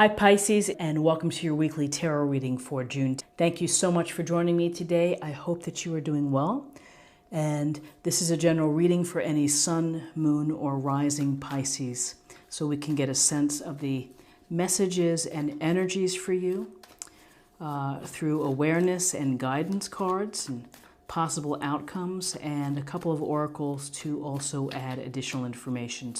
Hi Pisces, and welcome to your weekly tarot reading for June. Thank you so much for joining me today. I hope that you are doing well. And this is a general reading for any sun, moon, or rising Pisces, so we can get a sense of the messages and energies for you through awareness and guidance cards and possible outcomes, and a couple of oracles to also add additional information.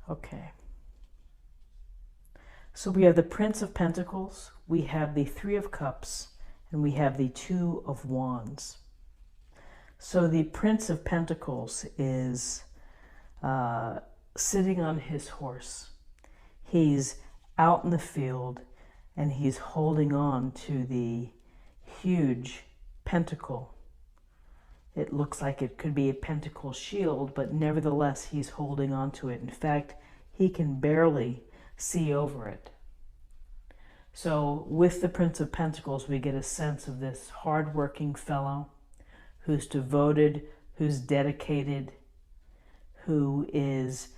Okay. So we have the Prince of Pentacles, we have the Three of Cups, and we have the Two of Wands. So the Prince of Pentacles is sitting on his horse. He's out in the field and he's holding on to the huge pentacle. It looks like it could be a pentacle shield, but nevertheless he's holding on to it. In fact, he can barely see over it. So with the Prince of Pentacles, we get a sense of this hardworking fellow who's devoted, who's dedicated, who is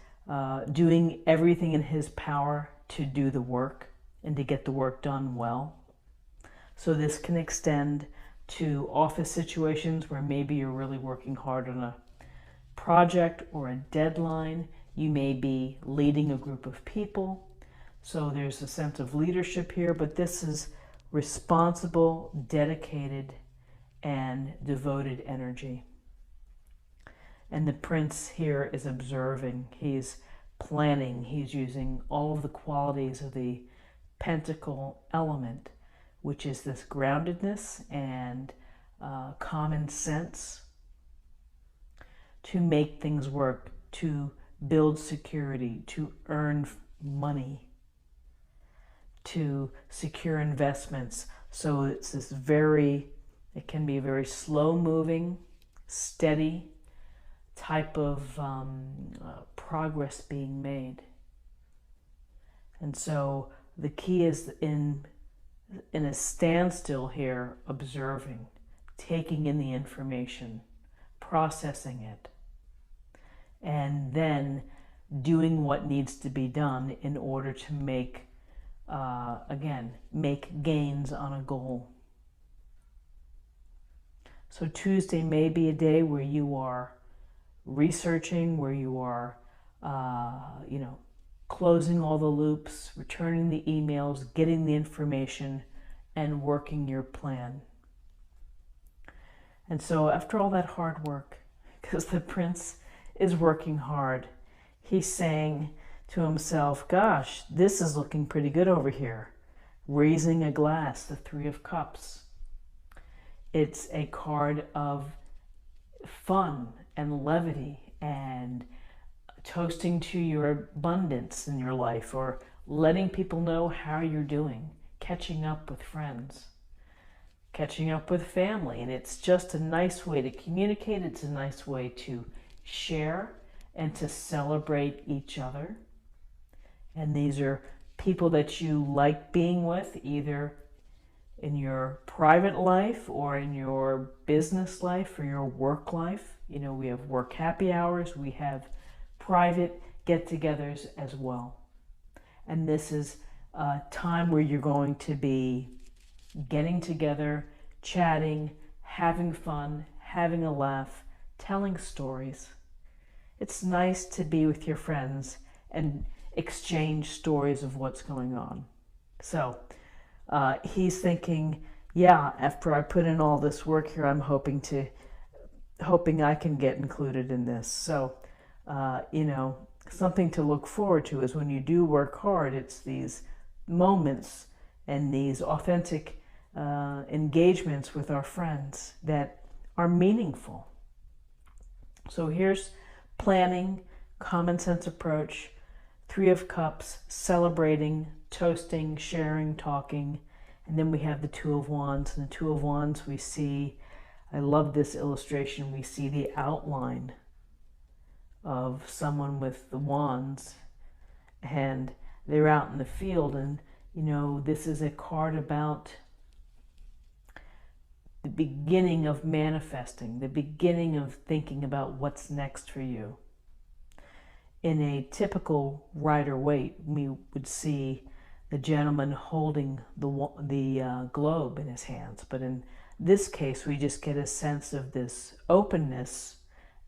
doing everything in his power to do the work and to get the work done well. So this can extend to office situations where maybe you're really working hard on a project or a deadline. You may be leading a group of people. So there's a sense of leadership here, but this is responsible, dedicated, and devoted energy. And the prince here is observing, he's planning, he's using all of the qualities of the pentacle element, which is this groundedness and common sense, to make things work, to build security, to earn money, to secure investments. So it's this it can be a very slow moving, steady type of progress being made. And so the key is in a standstill here, observing, taking in the information, processing it, and then doing what needs to be done in order to make gains on a goal. So Tuesday may be a day where you are researching, where you are, closing all the loops, returning the emails, getting the information, and working your plan. And so after all that hard work, because the prince is working hard, he's saying to himself, gosh, this is looking pretty good over here. Raising a glass, the Three of Cups. It's a card of fun and levity and toasting to your abundance in your life, or letting people know how you're doing, catching up with friends, catching up with family. And it's just a nice way to communicate. It's a nice way to share and to celebrate each other. And these are people that you like being with, either in your private life or in your business life or your work life. We have work happy hours, we have private get-togethers as well. And this is a time where you're going to be getting together, chatting, having fun, having a laugh, telling stories. It's nice to be with your friends and exchange stories of what's going on. So he's thinking, yeah, after I put in all this work here, I'm hoping I can get included in this. So, something to look forward to is when you do work hard, it's these moments and these authentic engagements with our friends that are meaningful. So here's planning, common sense approach, Three of Cups, celebrating, toasting, sharing, talking. And then we have the Two of Wands. And the Two of Wands, we see, I love this illustration, we see the outline of someone with the wands, and they're out in the field. And this is a card about beginning of manifesting, the beginning of thinking about what's next for you. In a typical Rider-Waite, we would see the gentleman holding the globe in his hands. But in this case, we just get a sense of this openness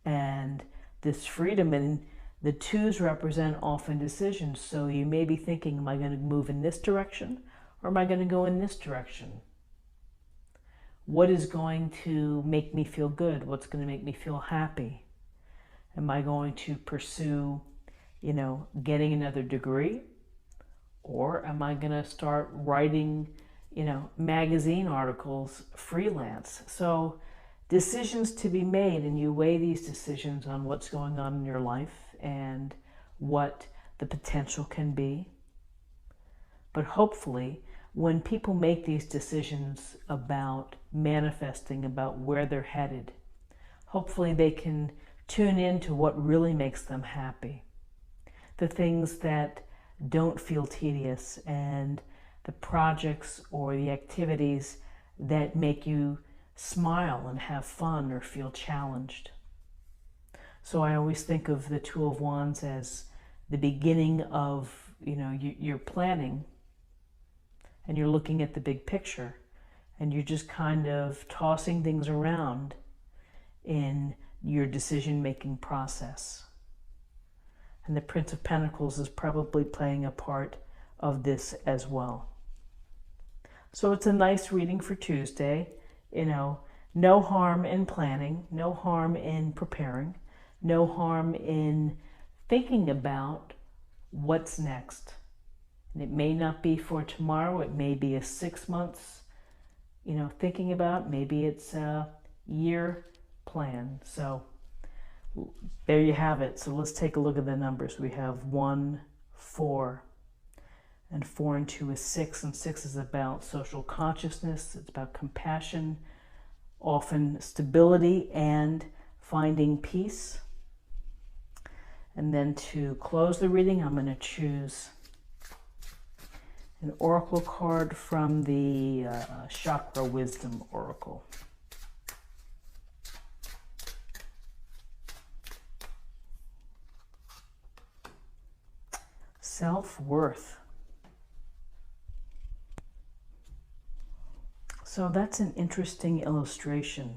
and this freedom. And the twos represent often decisions. So you may be thinking, am I going to move in this direction or am I going to go in this direction? What is going to make me feel good? What's going to make me feel happy? Am I going to pursue, getting another degree? Or am I going to start writing, magazine articles freelance? So decisions to be made, and you weigh these decisions on what's going on in your life and what the potential can be. But hopefully, when people make these decisions about manifesting, about where they're headed, hopefully they can tune into what really makes them happy. The things that don't feel tedious, and the projects or the activities that make you smile and have fun or feel challenged. So I always think of the Two of Wands as the beginning of, you're planning and you're looking at the big picture and you're just kind of tossing things around in your decision-making process. And the Prince of Pentacles is probably playing a part of this as well. So it's a nice reading for Tuesday. No harm in planning, no harm in preparing, no harm in thinking about what's next. And it may not be for tomorrow, it may be a 6 months, thinking about, maybe it's a year plan. So there you have it. So let's take a look at the numbers. We have 1, 4, and 4 and 2 is 6, and 6 is about social consciousness. It's about compassion, often stability, and finding peace. And then to close the reading, I'm going to choose an oracle card from the Chakra Wisdom Oracle. Self-worth. So that's an interesting illustration.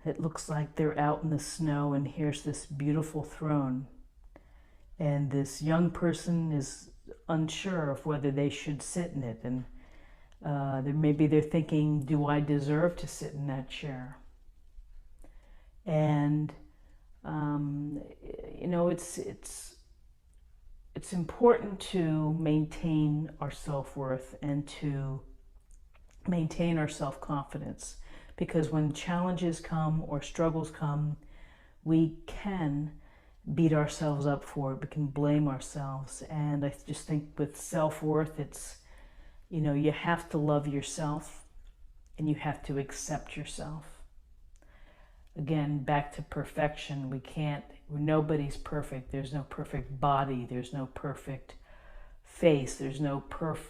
It looks like they're out in the snow and here's this beautiful throne. And this young person is unsure of whether they should sit in it. And maybe they're thinking, do I deserve to sit in that chair? And, it's important to maintain our self-worth and to maintain our self-confidence, because when challenges come or struggles come, we can beat ourselves up for it. We can blame ourselves. And I just think with self-worth, it's, you have to love yourself and you have to accept yourself. Again, back to perfection. Nobody's perfect. There's no perfect body. There's no perfect face. There's no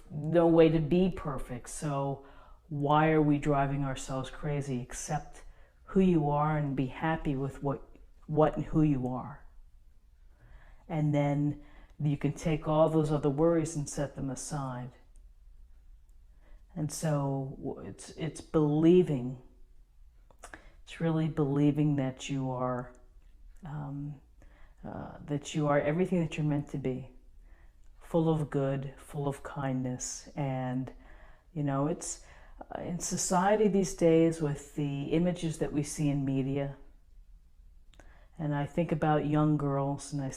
way to be perfect. So why are we driving ourselves crazy? Accept who you are and be happy with what and who you are. And then you can take all those other worries and set them aside. And so it's believing. It's really believing that you are everything that you're meant to be, full of good, full of kindness. And it's in society these days with the images that we see in media. And I think about young girls and I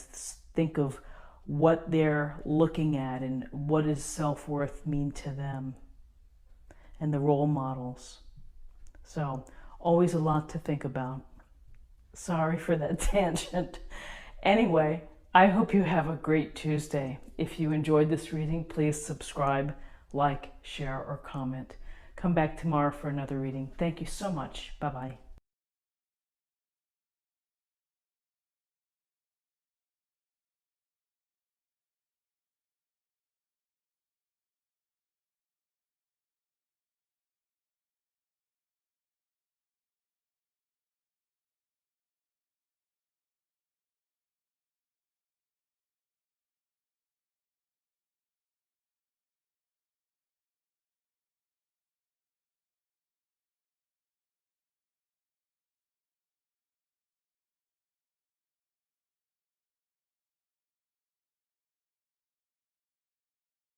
think of what they're looking at and what does self-worth mean to them and the role models. So always a lot to think about. Sorry for that tangent. Anyway, I hope you have a great Tuesday. If you enjoyed this reading, please subscribe, like, share, or comment. Come back tomorrow for another reading. Thank you so much. Bye-bye.